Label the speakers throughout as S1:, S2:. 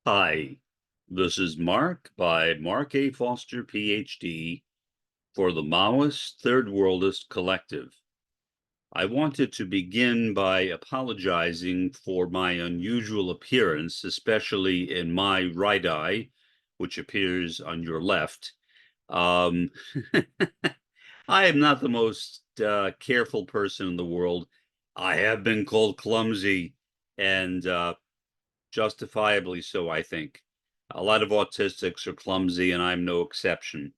S1: Hi, this is Mark by Mark A. Foster, Ph.D. for the Maoist Third Worldist Collective. I wanted to begin by apologizing for my unusual appearance, especially in my right eye, which appears on your left. Um, I am not the most careful person in the world. I have been called clumsy, and justifiably so, I think. A lot of autistics are clumsy, and I'm no exception.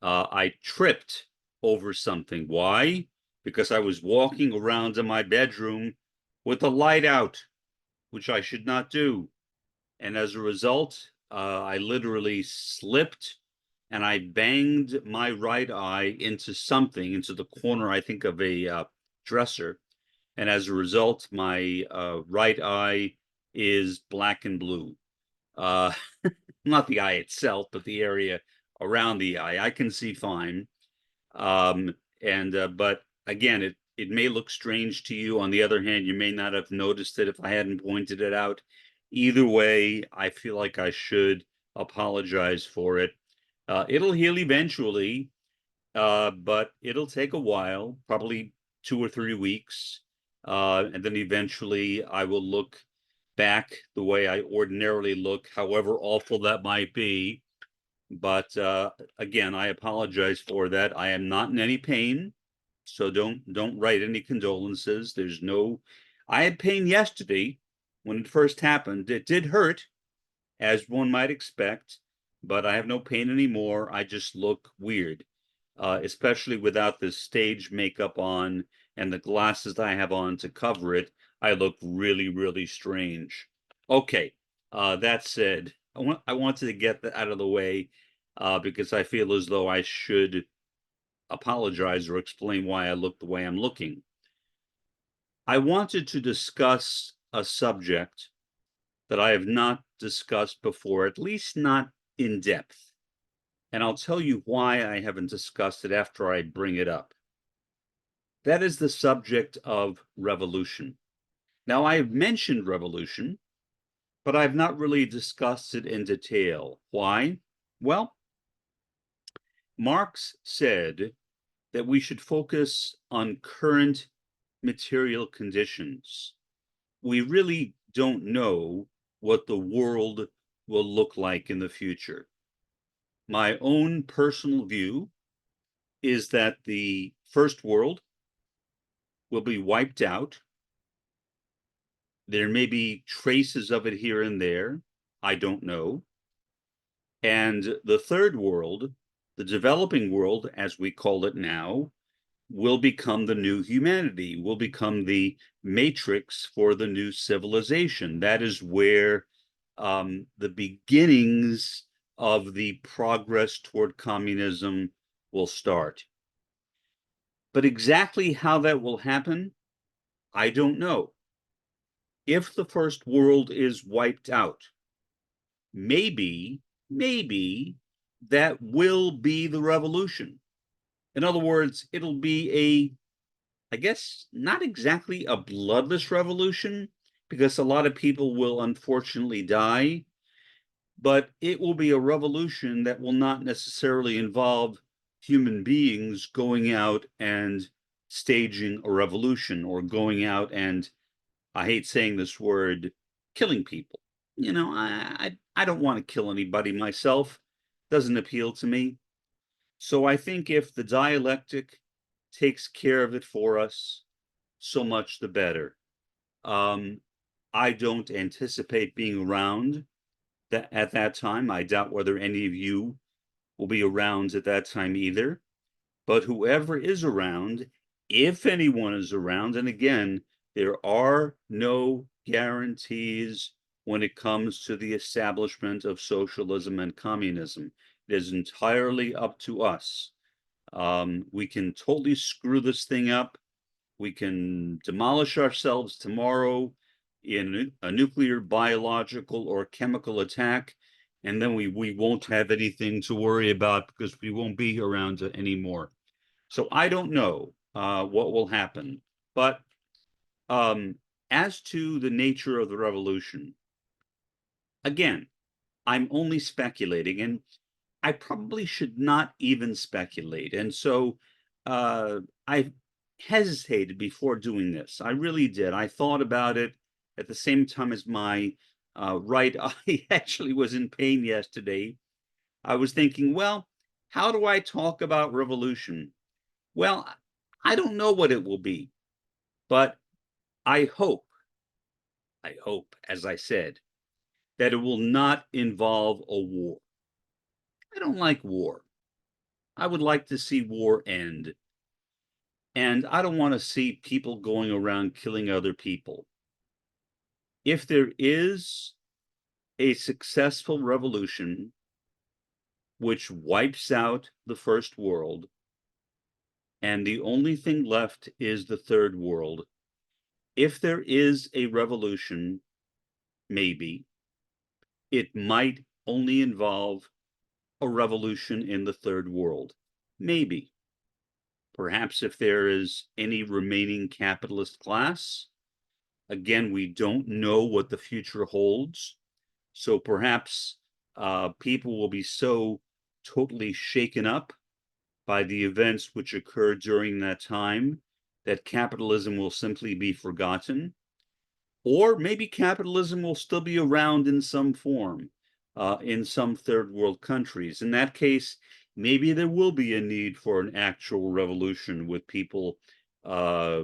S1: I tripped over something. Why? Because I was walking around in my bedroom with the light out, which I should not do. And as a result, I literally slipped and I banged my right eye into something, into the corner, I think, of a dresser. And as a result, my right eye is black and blue. Uh, not the eye itself, but the area around the eye. I can see fine. And but again, it may look strange to you. On the other hand, you may not have noticed it if I hadn't pointed it out. Either way, I feel like I should apologize for it. It'll heal eventually, but it'll take a while, probably 2 or 3 weeks. And then eventually I will look back the way I ordinarily look, however awful that might be. But again, I apologize for that. I am not in any pain, so don't write any condolences. There's no. I had pain yesterday when it first happened. It did hurt, as one might expect, but I have no pain anymore. I just look weird, especially without the stage makeup on and the glasses that I have on to cover it. I look really, really strange. Okay, that said, I wanted to get that out of the way because I feel as though I should apologize or explain why I look the way I'm looking. I wanted to discuss a subject that I have not discussed before, at least not in depth. And I'll tell you why I haven't discussed it after I bring it up. That is the subject of revolution. Now, I have mentioned revolution, but I've not really discussed it in detail. Why? Well, Marx said that we should focus on current material conditions. We really don't know what the world will look like in the future. My own personal view is that the first world will be wiped out. There may be traces of it here and there. I don't know. And the third world, the developing world, as we call it now, will become the new humanity, will become the matrix for the new civilization. That is where the beginnings of the progress toward communism will start. But exactly how that will happen, I don't know. If the first world is wiped out, maybe that will be the revolution. In other words, it'll be I guess, not exactly a bloodless revolution, because a lot of people will unfortunately die, but it will be a revolution that will not necessarily involve human beings going out and staging a revolution or going out and, I hate saying this word, killing people. I don't want to kill anybody myself. Doesn't appeal to me. So I think if the dialectic takes care of it for us, so much the better. Um, I don't anticipate being around at that time. I doubt whether any of you will be around at that time either. But whoever is around, if anyone is around, and again, there are no guarantees when it comes to the establishment of socialism and communism. It is entirely up to us. We can totally screw this thing up. We can demolish ourselves tomorrow in a nuclear, biological, or chemical attack, and then we won't have anything to worry about because we won't be around anymore. So I don't know what will happen. But as to the nature of the revolution, again, I'm only speculating, and I probably should not even speculate. And so I hesitated before doing this. I really did. I thought about it at the same time as my right eye actually was in pain yesterday. I was thinking, well, how do I talk about revolution? Well, I don't know what it will be, but I hope, as I said, that it will not involve a war. I don't like war. I would like to see war end. And I don't want to see people going around killing other people. If there is a successful revolution which wipes out the first world, and the only thing left is the third world, if there is a revolution, maybe, it might only involve a revolution in the third world. Maybe. Perhaps if there is any remaining capitalist class. Again, we don't know what the future holds. So perhaps people will be so totally shaken up by the events which occurred during that time that capitalism will simply be forgotten. Or maybe capitalism will still be around in some form in some third world countries. In that case, maybe there will be a need for an actual revolution with people uh,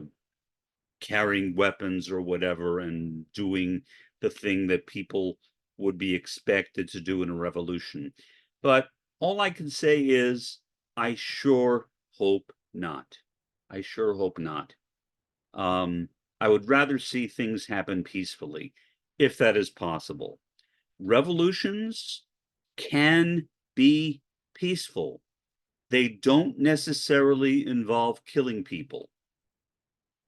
S1: carrying weapons or whatever and doing the thing that people would be expected to do in a revolution. But all I can say is, I sure hope not. I sure hope not. Um, I would rather see things happen peacefully, if that is possible. Revolutions can be peaceful. They don't necessarily involve killing people.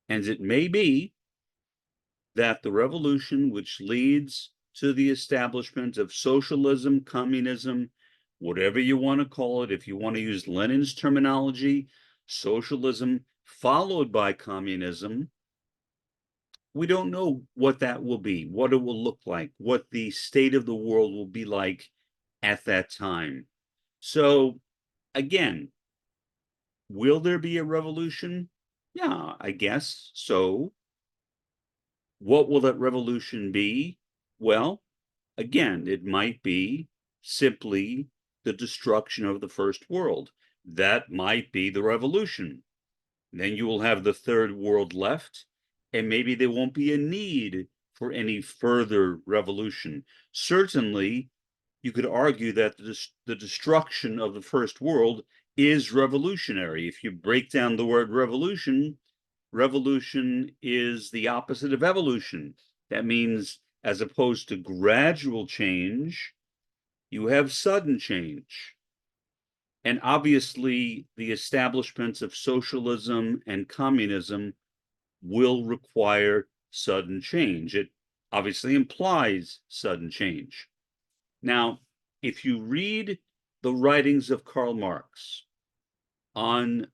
S1: And it may be that the revolution which leads to the establishment of socialism, communism, whatever you want to call it, if you want to use Lenin's terminology, socialism followed by communism, we don't know what that will be, what it will look like, what the state of the world will be like at that time. So, again, will there be a revolution? Yeah, I guess so. What will that revolution be? Well, again, it might be simply the destruction of the first world. That might be the revolution. Then you will have the third world left, and maybe there won't be a need for any further revolution. Certainly, you could argue that the destruction of the first world is revolutionary. If you break down the word revolution, revolution is the opposite of evolution. That means, as opposed to gradual change, you have sudden change. And obviously, the establishments of socialism and communism will require sudden change. It obviously implies sudden change. Now, if you read the writings of Karl Marx on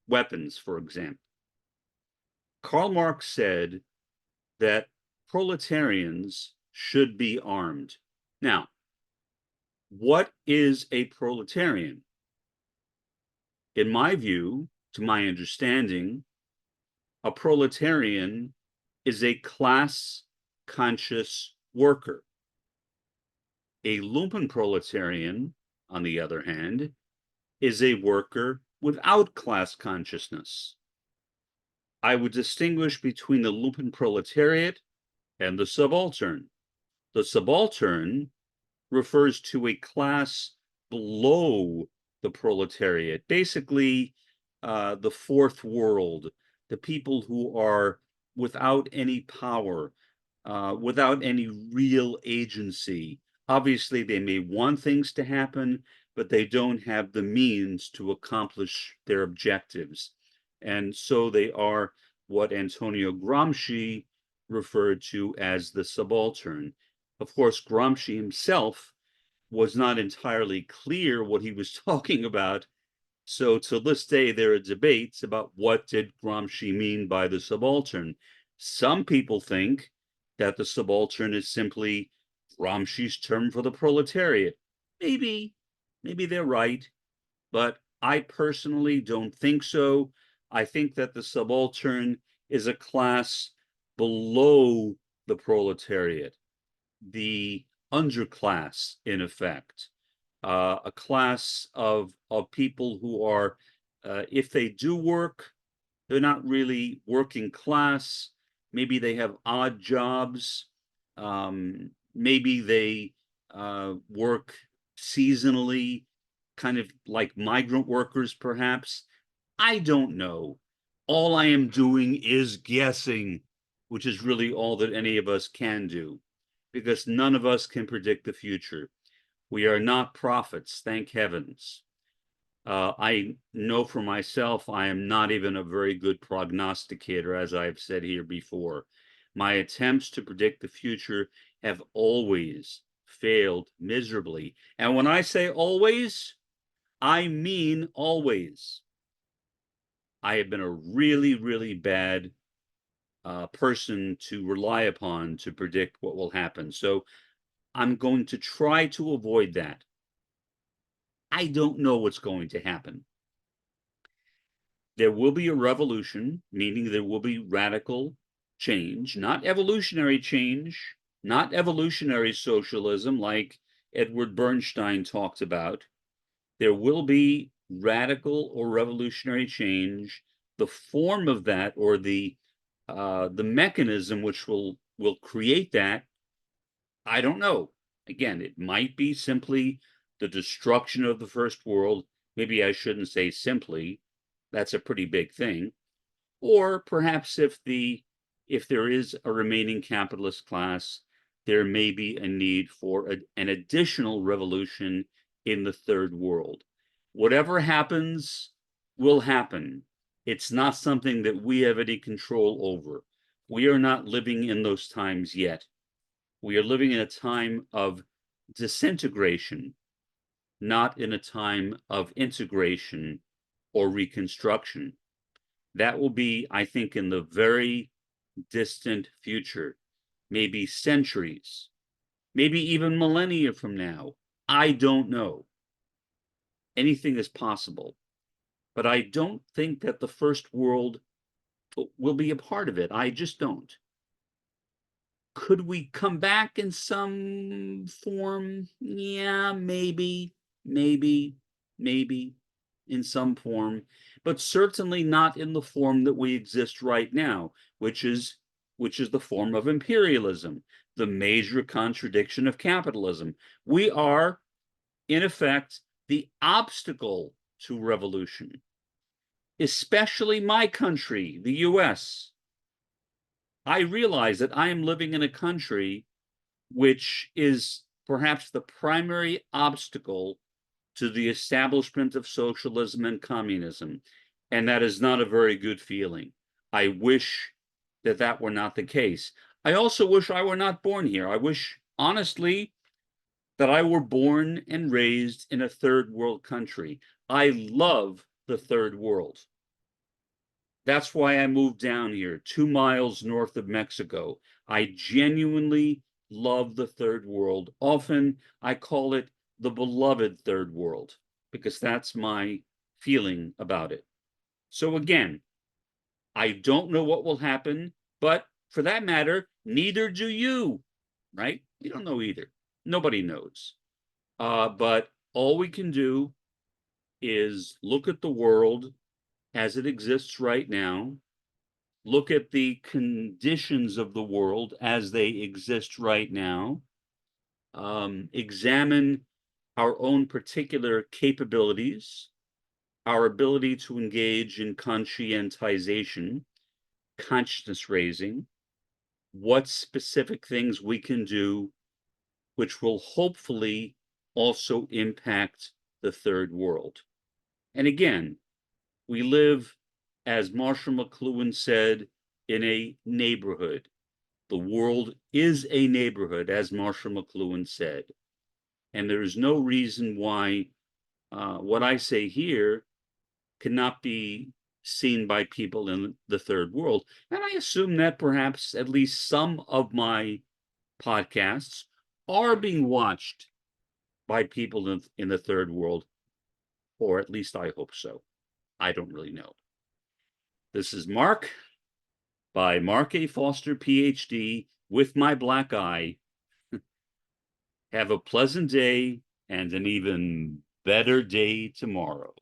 S1: weapons, for example, Karl Marx said that proletarians should be armed. Now, what is a proletarian? In my view, to my understanding, a proletarian is a class conscious worker. A lumpenproletarian, on the other hand, is a worker without class consciousness. I would distinguish between the lumpenproletariat and the subaltern. The subaltern refers to a class below the proletariat, basically the fourth world, the people who are without any power, without any real agency. Obviously, they may want things to happen, but they don't have the means to accomplish their objectives. And so they are what Antonio Gramsci referred to as the subaltern. Of course, Gramsci himself was not entirely clear what he was talking about. So to this day, there are debates about what did Gramsci mean by the subaltern. Some people think that the subaltern is simply Gramsci's term for the proletariat. Maybe, maybe they're right, but I personally don't think so. I think that the subaltern is a class below the proletariat, the underclass, in effect, a class of people who are, if they do work, they're not really working class. Maybe they have odd jobs. Maybe they work seasonally, kind of like migrant workers, perhaps. I don't know. All I am doing is guessing, which is really all that any of us can do, because none of us can predict the future. We are not prophets, thank heavens. I know for myself, I am not even a very good prognosticator, as I've said here before. My attempts to predict the future have always failed miserably. And when I say always, I mean always. I have been a really, really bad person to rely upon to predict what will happen. So I'm going to try to avoid that. I don't know what's going to happen. There will be a revolution, meaning there will be radical change, not evolutionary change, not evolutionary socialism like Edward Bernstein talked about. There will be radical or revolutionary change. The form of that, or the mechanism which will create that, I don't know. Again, it might be simply the destruction of the first world. Maybe I shouldn't say simply. That's a pretty big thing. Or perhaps if there is a remaining capitalist class, there may be a need for an additional revolution in the third world. Whatever happens will happen. It's not something that we have any control over. We are not living in those times yet. We are living in a time of disintegration, not in a time of integration or reconstruction. That will be, I think, in the very distant future, maybe centuries, maybe even millennia from now. I don't know. Anything is possible. But I don't think that the first world will be a part of it. I just don't. Could we come back in some form? Yeah, maybe, maybe, maybe in some form, but certainly not in the form that we exist right now, which is the form of imperialism, the major contradiction of capitalism. We are, in effect, the obstacle to revolution, especially my country, the US. I realize that I am living in a country which is perhaps the primary obstacle to the establishment of socialism and communism. And that is not a very good feeling. I wish that that were not the case. I also wish I were not born here. I wish, honestly, that I were born and raised in a third world country. I love the third world. That's why I moved down here, 2 miles north of Mexico. I genuinely love the third world. Often I call it the beloved third world because that's my feeling about it. So again, I don't know what will happen, but for that matter, neither do you, right? You don't know either. Nobody knows. But all we can do is look at the world as it exists right now, look at the conditions of the world as they exist right now, examine our own particular capabilities, our ability to engage in conscientization, consciousness raising, what specific things we can do, which will hopefully also impact the third world. And again, we live, as Marshall McLuhan said, in a neighborhood. The world is a neighborhood, as Marshall McLuhan said. And there is no reason why what I say here cannot be seen by people in the third world. And I assume that perhaps at least some of my podcasts are being watched by people in the third world, or at least I hope so. I don't really know. This is Mark by Mark A. Foster, Ph.D., with my black eye. Have a pleasant day and an even better day tomorrow.